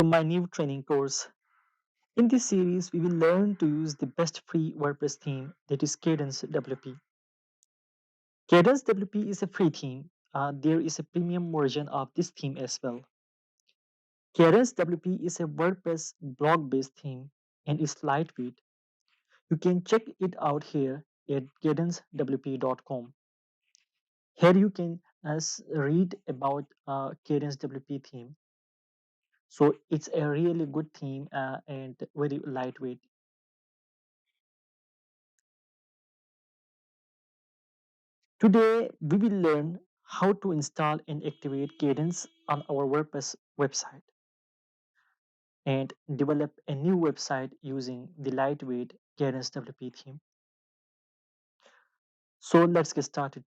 my new training course. In this series, we will learn to use the best free WordPress theme, that is Kadence WP. Kadence WP is a free theme. There is a premium version of this theme as well. Kadence WP is a WordPress blog-based theme and is lightweight. You can check it out here at cadencewp.com. Here you can read about Kadence WP theme. So it's a really good theme and very lightweight. Today, we will learn how to install and activate Kadence on our WordPress website and develop a new website using the lightweight Kadence WP theme. So let's get started.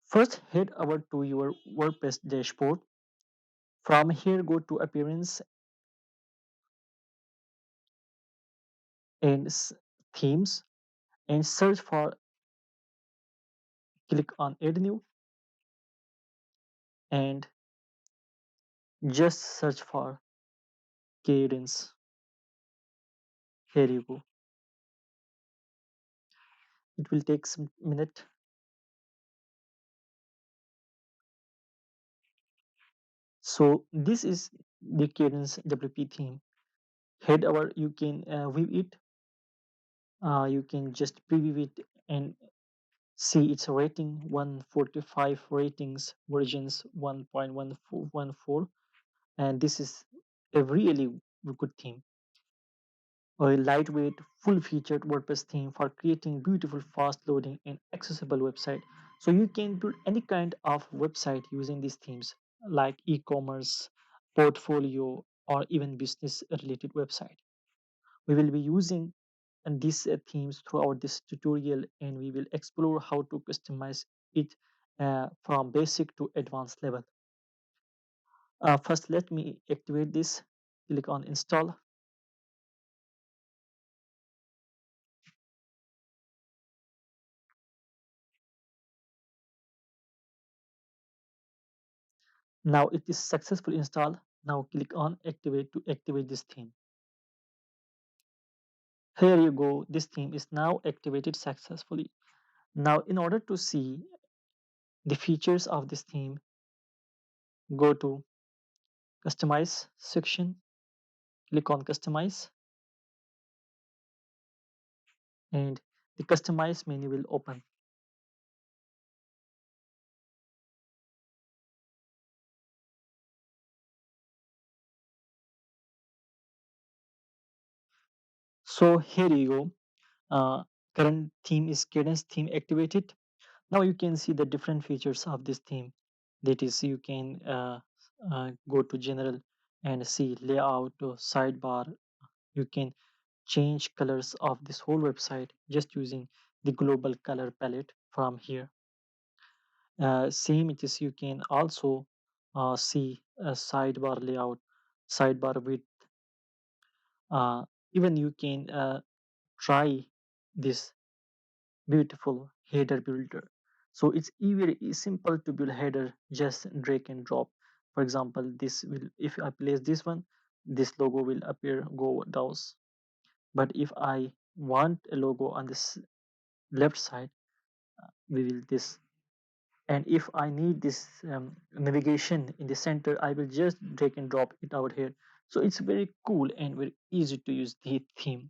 First, head over to your WordPress dashboard. From here, go to Appearance and Themes and search for, click on Add New and just search for Kadence. Here you go. It will take some minute. So this is the Kadence WP theme. Head over, you can view it. You can just preview it and see its rating 145 ratings, versions 1.1414, and this is a really good theme. A lightweight, full-featured WordPress theme for creating beautiful, fast-loading, and accessible website. So you can build any kind of website using these themes, like e-commerce, portfolio, or even business-related website. We will be using these themes throughout this tutorial, and we will explore how to customize it from basic to advanced level. First, let me activate this. Click on Install. Now it is successfully installed. Now click on Activate to activate this theme. Here you go. This theme is now activated successfully. Now, in order to see the features of this theme, go to Customize section, click on Customize, and the Customize menu will open. So here you go. Current theme is Kadence theme activated. Now you can see the different features of this theme. That is, you can go to General and see layout, sidebar. You can change colors of this whole website just using the global color palette from here. Same it is, you can also see a sidebar layout, sidebar width. Even you can try this beautiful header builder. So it's very simple to build header, just drag and drop. For example, this will, if I place this one, this logo will appear, go down. But if I want a logo on this left side, we will this. And if I need this navigation in the center, I will just drag and drop it out here. So it's very cool and very easy to use the theme.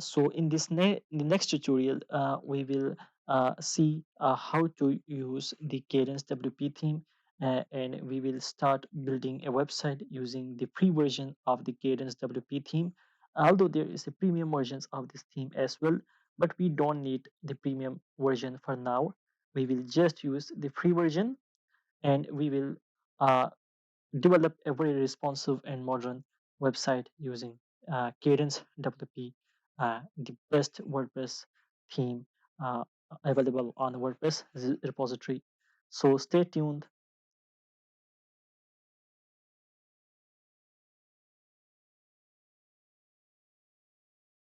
So in this the next tutorial, we will see how to use the Kadence WP theme, and we will start building a website using the free version of the Kadence WP theme. Although there is a premium versions of this theme as well, but we don't need the premium version for now. We will just use the free version, and we will uh, develop a very responsive and modern website using Kadence WP, the best WordPress theme uh, available on WordPress repository. So stay tuned